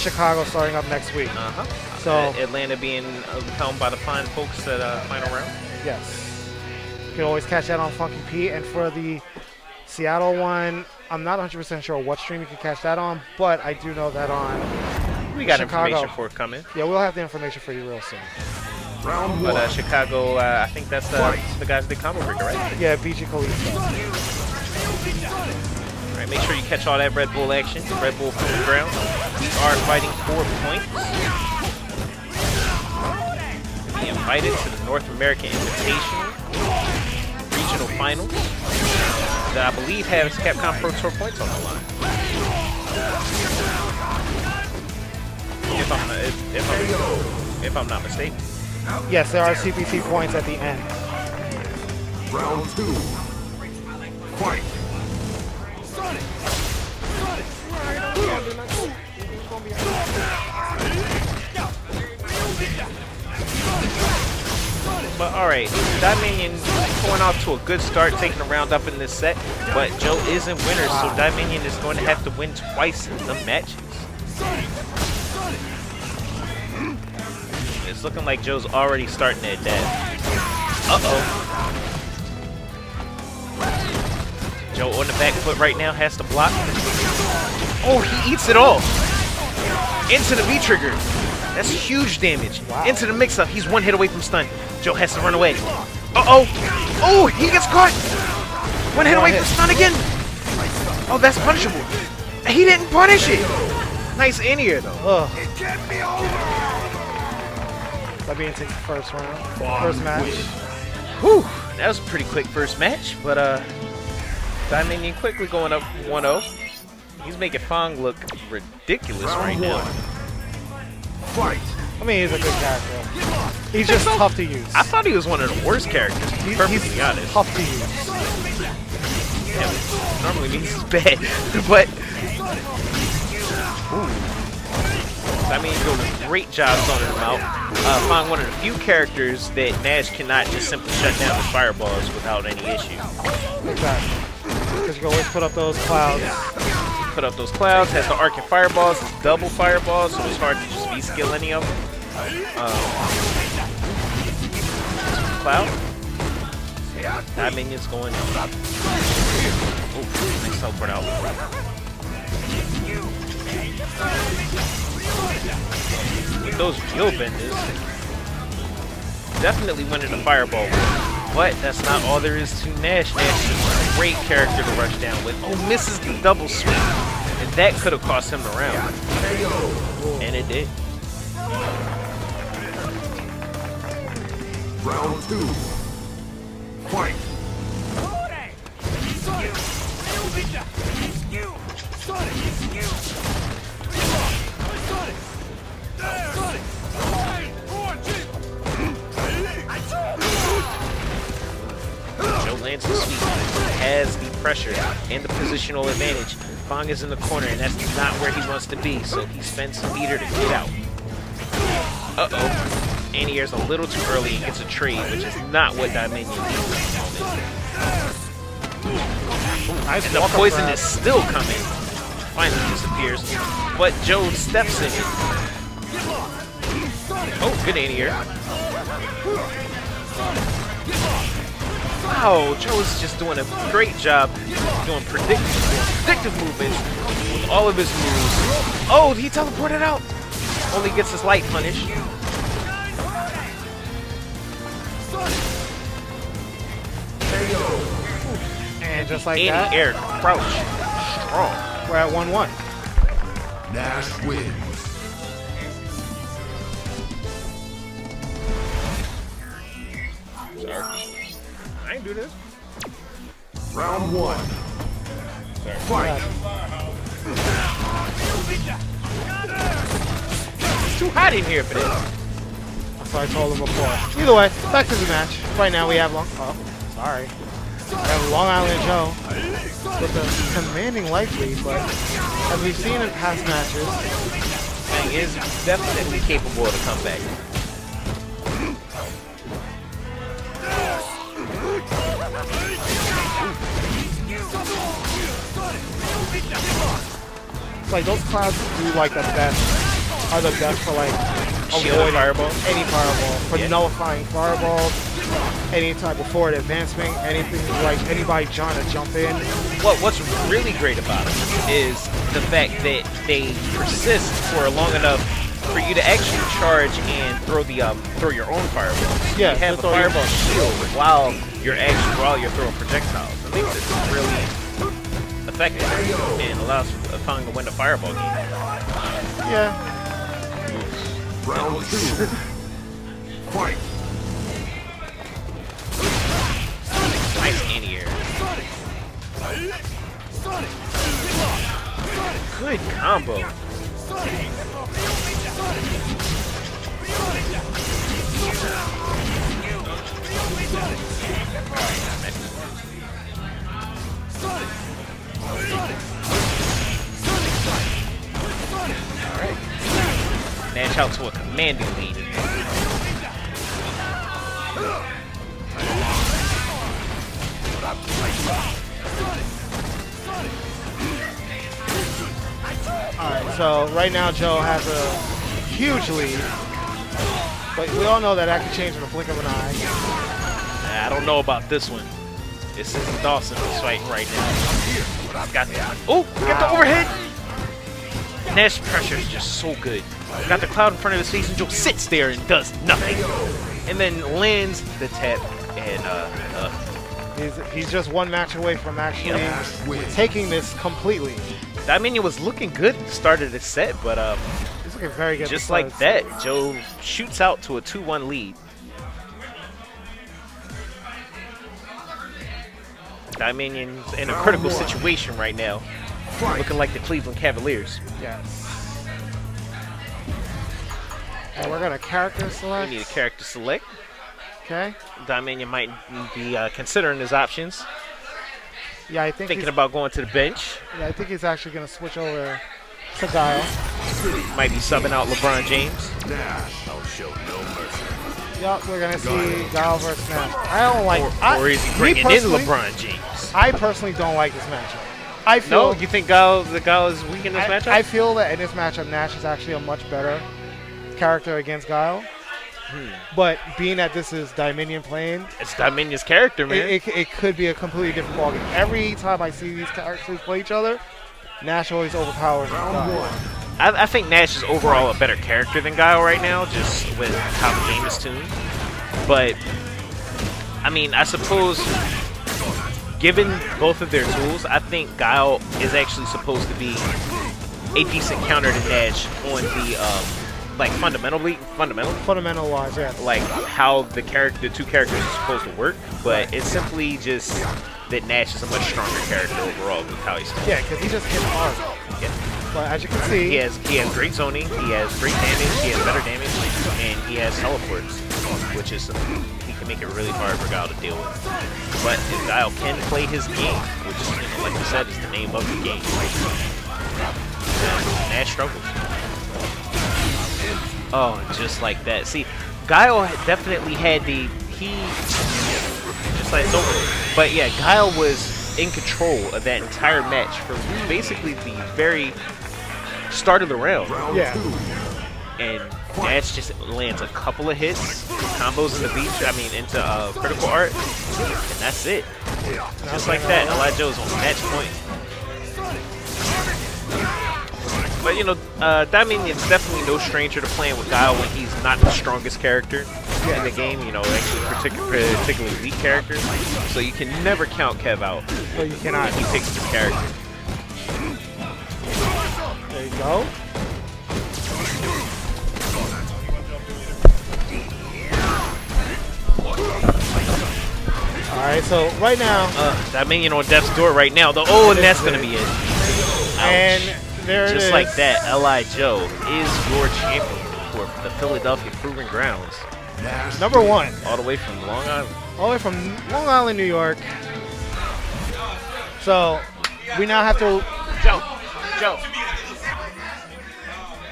Chicago starting up next week. So Atlanta being helmed by the fine folks at final round. yes, you can always catch that on Funky Pete. And for the Seattle one, I'm not 100% sure what stream you can catch that on, but I do know that on We got Chicago information for it coming. Yeah, we'll have the information for you real soon. Round one. But Chicago, I think that's the guys that combo breaker, right? Yeah, BG Khalifa. All right, make sure you catch all that Red Bull action. Red Bull from the ground. We are fighting for points. Be invited to the North American Invitational Regional Finals that I believe has Capcom Pro Tour points on the line. If I'm not mistaken. Yes, there are CPT points at the end. Round two. Fight. But alright, Dieminion going off to a good start, taking a round up in this set. But Joe is in winner, so Dieminion is going to have to win twice in the matches. It's looking like Joe's already starting to adapt. Uh-oh. Joe on the back foot right now has to block. Oh, he eats it all. Into the V-trigger. That's huge damage. Wow. Into the mix-up. He's one hit away from stun. Joe has to run away. Uh-oh. Oh, he gets caught. One hit away from stun again. Oh, that's punishable. He didn't punish it. Nice in-air, though. Ugh. It can't be over. That being takes the first round. First match. Whew. That was a pretty quick first match, but Dieminion quickly going up 1-0. He's making Fong look ridiculous right now. Fight. I mean, he's a good character. He's just tough to use. I thought he was one of the worst characters, to be perfectly honest. Tough to use. Yeah, normally means he's bad, but I mean, he doing a great job zoning him out. Fong, one of the few characters that Nash cannot just simply shut down with fireballs without any issue. Exactly. Because you can always put up those clouds. Put up those clouds, has the arc and fireballs, it's double fireballs, so it's hard to just V-skill any of them. Cloud. Dieminion's going. Oh, nice teleport out. With those Gil benders, definitely winning the fireball with. But that's not all there is to Nash. Nash is a great character to rush down with. Oh, misses the double sweep. And that could have cost him the round. And it did. Round two. Fight. Joe lands the sweep. He has the pressure and the positional advantage. Fong is in the corner, and that's not where he wants to be, so he spends some meter to get out. Uh-oh. Anti-air's a little too early and gets a trade, which is not what Dieminion needs at the moment. Nice And the poison is still coming. Finally disappears. But Joe steps in it. Oh, good anti-air. Wow, Joe's just doing a great job doing predictive movements with all of his moves. Oh, he teleported out. Only gets his light punish. And just like that, Air crouch. Strong. we're at 1-1. Nash wins. Sorry. I ain't do this. Round one. Fight. It's too hot in here for this. That's what I told him before. Either way, back to the match. Right now we have Long Island Joe with a commanding life lead, but as we've seen in past matches, Thing is definitely capable of the comeback. it's like those clouds do like the best are the best for like Shield avoiding fireball. any fireball, for Yeah. nullifying fireballs, any type of forward advancement, anything like anybody trying to jump in. What's really great about it is the fact that they persist for long enough for you to actually charge and throw your own fireballs. Yeah, you have a throw your- fireball shield while you're throwing projectiles. It makes it really effective and allows Fang to win the fireball game. Yeah. Round 2. Fight. Nice anti-air. Good combo. Alright. Nash out to a commanding lead. Alright, so right now Joe has a huge lead. But we all know that could change in a blink of an eye. I don't know about this one. This isn't Dawson who's fighting right now. Got the overhead. Nash pressure is just so good. Got the cloud in front of his face and Joe sits there and does nothing. And then lands the tap and He's just one match away from actually taking this completely. Dieminion was looking good at the start of the set, but He's looking very good. just like that, Joe shoots out to a 2-1 lead. Dieminion's in a critical situation right now, looking like the Cleveland Cavaliers. Yes. And we're gonna character We select. need a character select. Okay. Dieminion might be considering his options, Yeah, I think thinking he's, about going to the bench. yeah, I think he's actually gonna switch over to Guile. Might be subbing out LeBron James. Nash. I'll show no mercy. Yep, we're gonna see Guile versus Nash. I don't like. Or is he me bringing in personally- LeBron James? I personally don't like this matchup. I No, feel you think Guile is weak in this matchup? I feel that in this matchup, Nash is actually a much better character against Guile. But being that this is Dieminion playing, It's Dieminion's character, man. it could be a completely different ballgame. Every time I see these characters play each other, Nash always overpowers Guile. I think Nash is overall a better character than Guile right now, just with how the game is tuned. But, I mean, I suppose, given both of their tools, I think Guile is actually supposed to be a decent counter to Nash on the, like, fundamental, Fundamental wise, yes. like how the two characters are supposed to work. But it's simply just that Nash is a much stronger character overall with how he's. Yeah, because he just hits hard. Yeah. But as you can see, He has great zoning, he has great damage, he has better damage, and he has teleports, which is he can make it really hard for Guile to deal with. But if Guile can play his game, which, like you said, is the name of the game, Nash struggles. Oh, just like that. See, Guile definitely had just like it's over. But yeah, Guile was in control of that entire match for basically the very start of the round. Round Yeah. 2. And Nash just lands a couple of hits, combos in the beach, into critical art, and that's it. Just like that, Elijah Joe's on match point. But you know, Dieminion's definitely no stranger to playing with Guile when he's not the strongest character in the game. You know, actually particularly weak characters. So you can never count Kev out so you cannot. when he picks his character. There you go. All right, so right now, Dieminion on death's door right now. And that's gonna be it. and there it is. Just like that, L.I. Joe is your champion for the Philadelphia Proving Grounds. Nash. Number one, All the way from Long Island. all the way from Long Island, New York. So we now have to, Joe.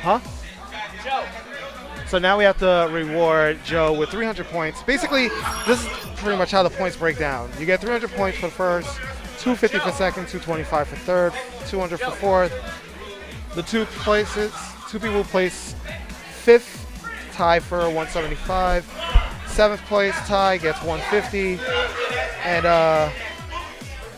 huh? So now we have to reward Joe with 300 points. Basically, this is pretty much how the points break down. You get 300 points for the first, 250 for second, 225 for third, 200 for fourth. The two places, two people place fifth, tie for 175. Seventh place tie gets 150, and